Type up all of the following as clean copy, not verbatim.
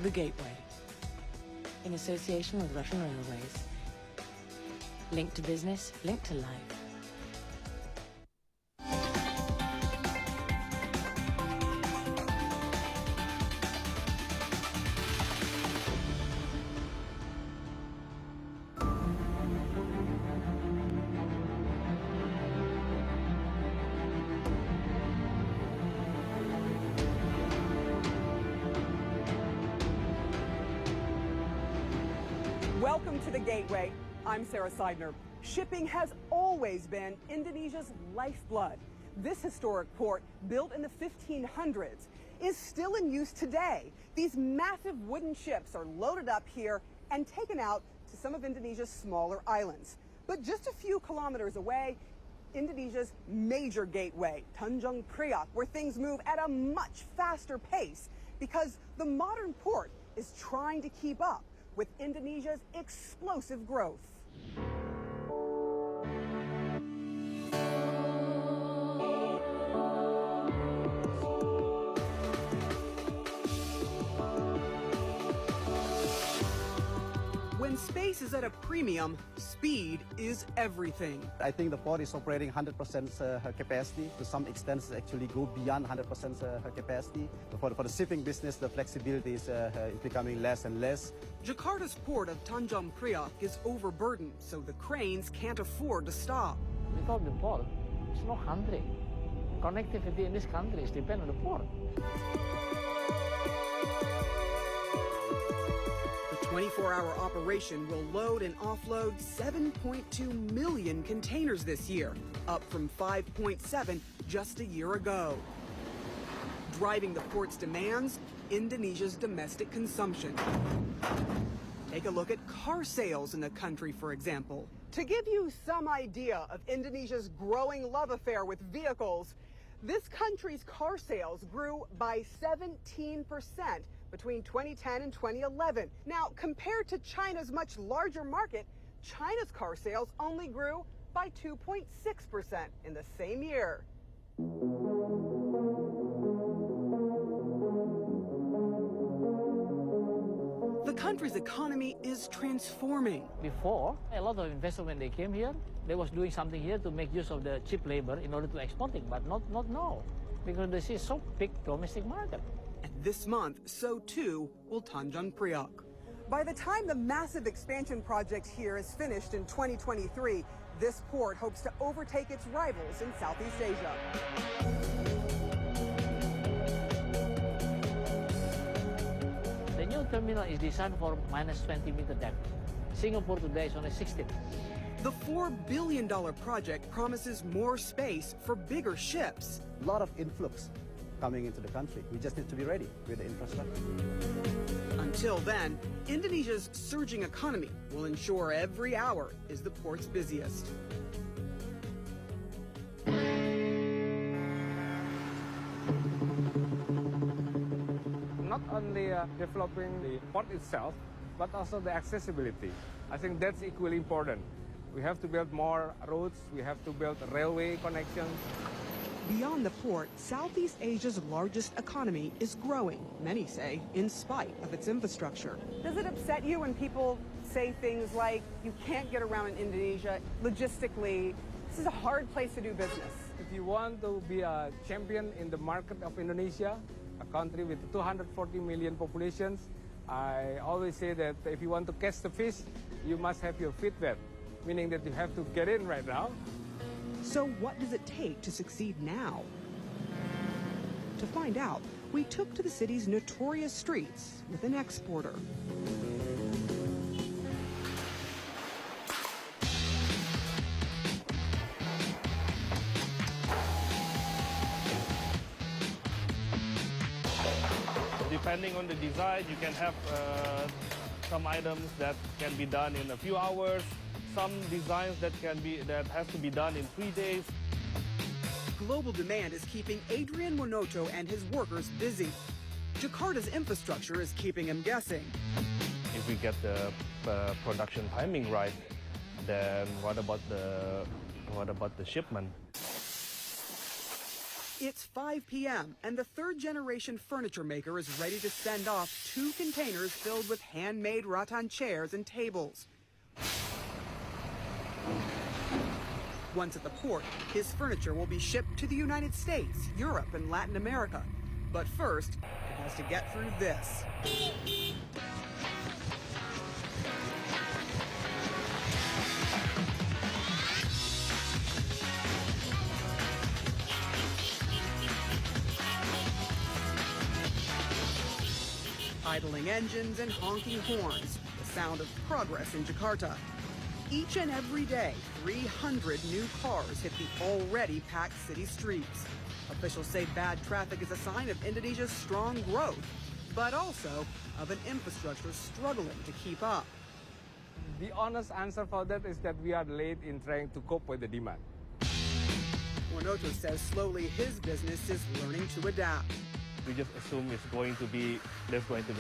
The Gateway, in association with Russian Railways. Linked to business, linked to life. Welcome to the Gateway. I'm Sarah Seidner. Shipping has always been Indonesia's lifeblood. This historic port, built in the 1500s, is still in use today. These massive wooden ships are loaded up here and taken out to some of Indonesia's smaller islands. But just a few kilometers away, Indonesia's major gateway, Tanjung Priok, where things move at a much faster pace because the modern port is trying to keep up with Indonesia's explosive growth. When space is at a premium, speed is everything. I think the port is operating 100% capacity. To some extent, it actually go beyond 100% capacity. For the shipping business, the flexibility is becoming less and less. Jakarta's port of Tanjung Priok is overburdened, so the cranes can't afford to stop. Without the port, there's no country. Connectivity in this country is dependent on the port. The 24-hour operation will load and offload 7.2 million containers this year, up from 5.7 just a year ago. Driving the port's demands, Indonesia's domestic consumption. Take a look at car sales in the country, for example. To give you some idea of Indonesia's growing love affair with vehicles, this country's car sales grew by 17% between 2010 and 2011. Now, compared to China's much larger market, China's car sales only grew by 2.6% in the same year. The country's economy is transforming. Before, a lot of investors, when they came here, they was doing something here to make use of the cheap labor in order to export it, but not now, because this is so big domestic market. And this month, so too will Tanjung Priok. By the time the massive expansion project here is finished in 2023, this port hopes to overtake its rivals in Southeast Asia. The new terminal is designed for minus 20-meter depth. Singapore today is only 16. The $4 billion project promises more space for bigger ships. A lot of influx coming into the country. We just need to be ready with the infrastructure. Until then, Indonesia's surging economy will ensure every hour is the port's busiest. Not only developing the port itself, but also the accessibility. I think that's equally important. We have to build more roads, we have to build railway connections. Beyond the port, Southeast Asia's largest economy is growing, many say, in spite of its infrastructure. Does it upset you when people say things like, you can't get around in Indonesia, logistically, this is a hard place to do business? If you want to be a champion in the market of Indonesia, a country with 240 million populations, I always say that if you want to catch the fish, you must have your feet wet, meaning that you have to get in right now. So what does it take to succeed now? To find out, we took to the city's notorious streets with an exporter. Depending on the design, you can have some items that can be done in a few hours, some designs that has to be done in 3 days. Global demand is keeping Adrian Monoto and his workers busy. Jakarta's infrastructure is keeping him guessing. If we get the production timing right, then what about the shipment? It's 5 p.m. and the third-generation furniture maker is ready to send off 2 containers filled with handmade rattan chairs and tables. Once at the port, his furniture will be shipped to the United States, Europe, and Latin America. But first, it has to get through this. Idling engines and honking horns, the sound of progress in Jakarta. Each and every day, 300 new cars hit the already packed city streets. Officials say bad traffic is a sign of Indonesia's strong growth, but also of an infrastructure struggling to keep up. The honest answer for that is that we are late in trying to cope with the demand. Warnoto says slowly his business is learning to adapt. We just assume there's going to be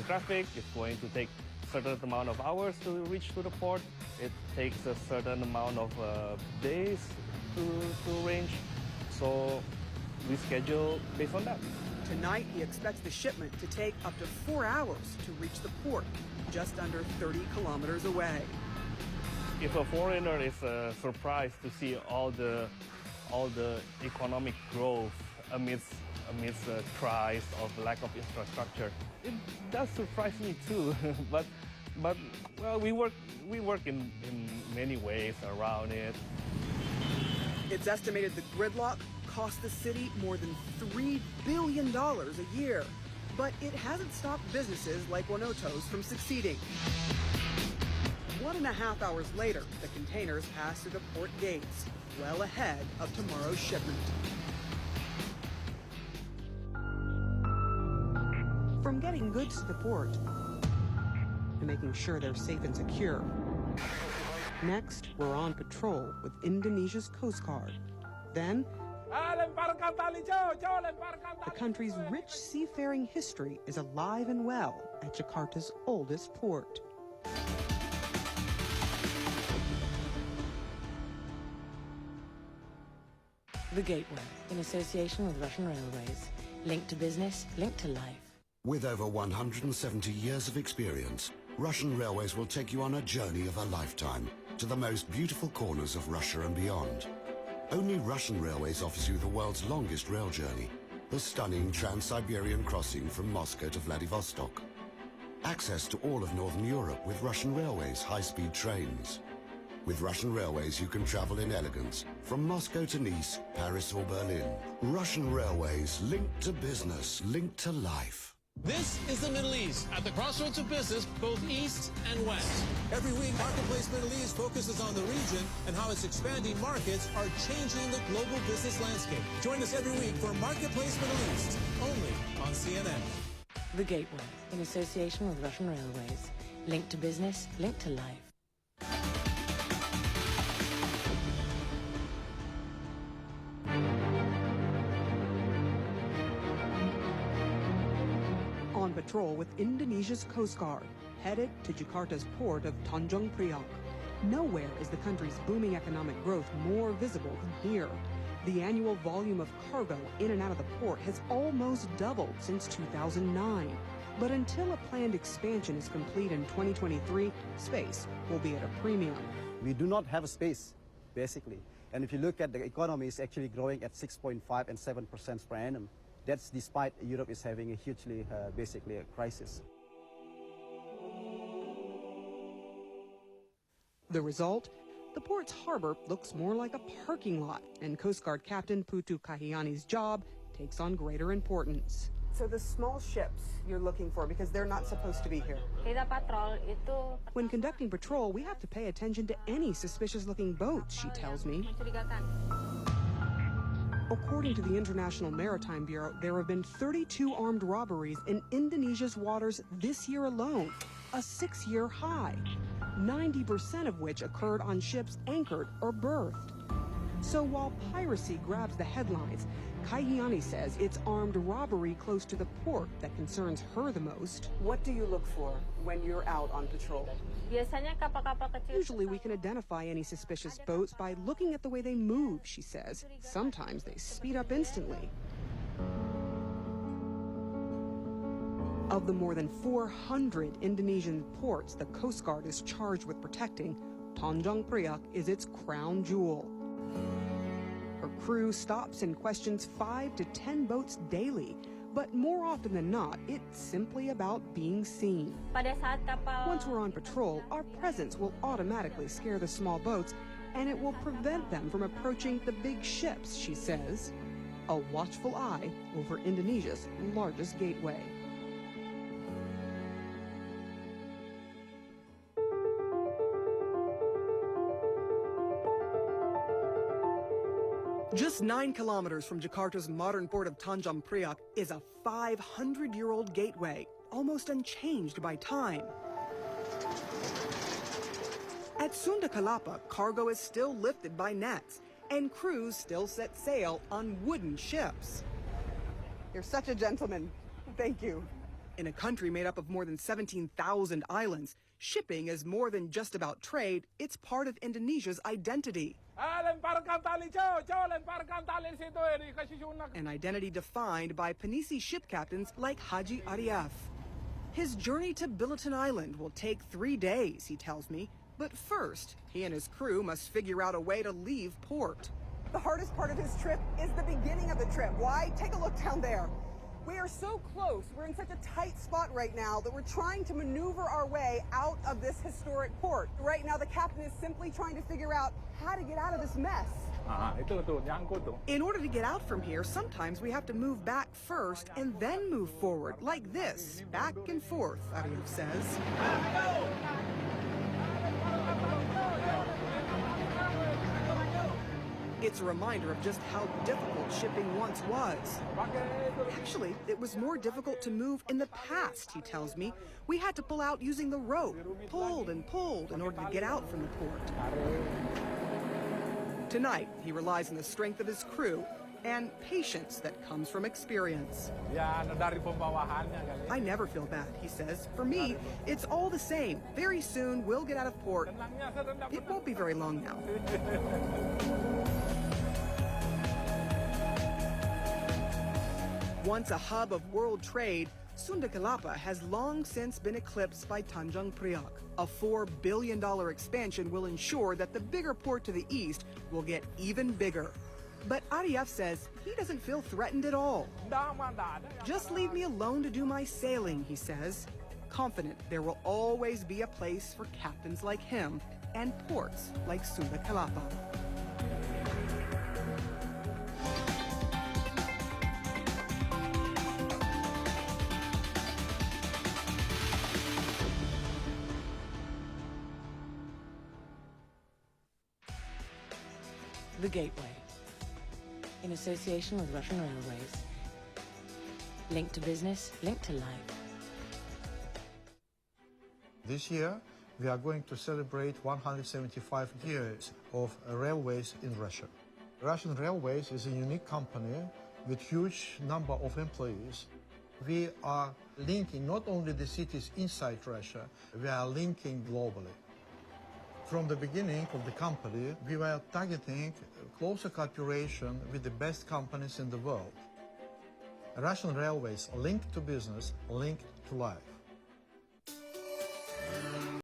traffic, it's going to take a certain amount of hours to reach to the port. It takes a certain amount of days to arrange. So we schedule based on that. Tonight, he expects the shipment to take up to 4 hours to reach the port, just under 30 kilometers away. If a foreigner is surprised to see all the economic growth amidst cries of lack of infrastructure, it does surprise me too. but well, we work in many ways around it. It's estimated the gridlock cost the city more than $3 billion a year. But it hasn't stopped businesses like Warnoto's from succeeding. 1.5 hours later, the containers pass through the port gates, well ahead of tomorrow's shipment. From getting goods to the port to making sure they're safe and secure. Next, we're on patrol with Indonesia's Coast Guard. Then, the country's rich seafaring history is alive and well at Jakarta's oldest port. The Gateway, in association with Russian Railways. Linked to business, linked to life. With over 170 years of experience, Russian Railways will take you on a journey of a lifetime to the most beautiful corners of Russia and beyond. Only Russian Railways offers you the world's longest rail journey, the stunning Trans-Siberian crossing from Moscow to Vladivostok. Access to all of Northern Europe with Russian Railways high-speed trains. With Russian Railways, you can travel in elegance from Moscow to Nice, Paris or Berlin. Russian Railways, linked to business, linked to life. This is the Middle East, at the crossroads of business, both east and west. Every week, Marketplace Middle East focuses on the region and how its expanding markets are changing the global business landscape. Join us every week for Marketplace Middle East, only on CNN. The Gateway, in association with Russian Railways. Linked to business, linked to life. On patrol with Indonesia's Coast Guard, headed to Jakarta's port of Tanjung, Priok. Nowhere is the country's booming economic growth more visible than here. The annual volume of cargo in and out of the port has almost doubled since 2009. But until a planned expansion is complete in 2023, space will be at a premium. We do not have a space, basically. And if you look at the economy, it's actually growing at 6.5 and 7% per annum. That's despite Europe is having a hugely, basically, a crisis. The result? The port's harbor looks more like a parking lot, and Coast Guard Captain Putu Kahiani's job takes on greater importance. So the small ships you're looking for, because they're not supposed to be here. When conducting patrol, we have to pay attention to any suspicious-looking boats, she tells me. According to the International Maritime Bureau, there have been 32 armed robberies in Indonesia's waters this year alone, a 6-year high, 90% of which occurred on ships anchored or berthed. So while piracy grabs the headlines, Kahiani says it's armed robbery close to the port that concerns her the most. What do you look for when you're out on patrol? Usually we can identify any suspicious boats by looking at the way they move, she says. Sometimes they speed up instantly. Of the more than 400 Indonesian ports the Coast Guard is charged with protecting, Tanjung Priok is its crown jewel. Her crew stops and questions 5 to 10 boats daily, but more often than not, it's simply about being seen. Once we're on patrol, our presence will automatically scare the small boats, and it will prevent them from approaching the big ships, she says. A watchful eye over Indonesia's largest gateway. Just 9 kilometers from Jakarta's modern port of Tanjung Priok is a 500-year-old gateway, almost unchanged by time. At Sunda Kelapa, cargo is still lifted by nets, and crews still set sail on wooden ships. You're such a gentleman. Thank you. In a country made up of more than 17,000 islands, shipping is more than just about trade, it's part of Indonesia's identity. An identity defined by Penisi ship captains like Haji Arief. His journey to Billiton Island will take 3 days, he tells me. But first, he and his crew must figure out a way to leave port. The hardest part of his trip is the beginning of the trip. Why? Take a look down there. We are so close. We're in such a tight spot right now that we're trying to maneuver our way out of this historic port. Right now, the captain is simply trying to figure out how to get out of this mess. In order to get out from here, sometimes we have to move back first and then move forward, like this, back and forth, Arief says. It's a reminder of just how difficult shipping once was. Actually, it was more difficult to move in the past, he tells me. We had to pull out using the rope, pulled and pulled in order to get out from the port. Tonight, he relies on the strength of his crew and patience that comes from experience. I never feel bad, he says. For me, it's all the same. Very soon, we'll get out of port. It won't be very long now. Once a hub of world trade, Sunda Kelapa has long since been eclipsed by Tanjung Priok. A $4 billion expansion will ensure that the bigger port to the east will get even bigger. But Arief says he doesn't feel threatened at all. Just leave me alone to do my sailing, he says. Confident there will always be a place for captains like him and ports like Sunda Kelapa. The Gateway, in association with Russian Railways. Linked to business, linked to life. This year, we are going to celebrate 175 years of railways in Russia. Russian Railways is a unique company with huge number of employees. We are linking not only the cities inside Russia, we are linking globally. From the beginning of the company, we were targeting closer cooperation with the best companies in the world. Russian Railways linked to business, linked to life.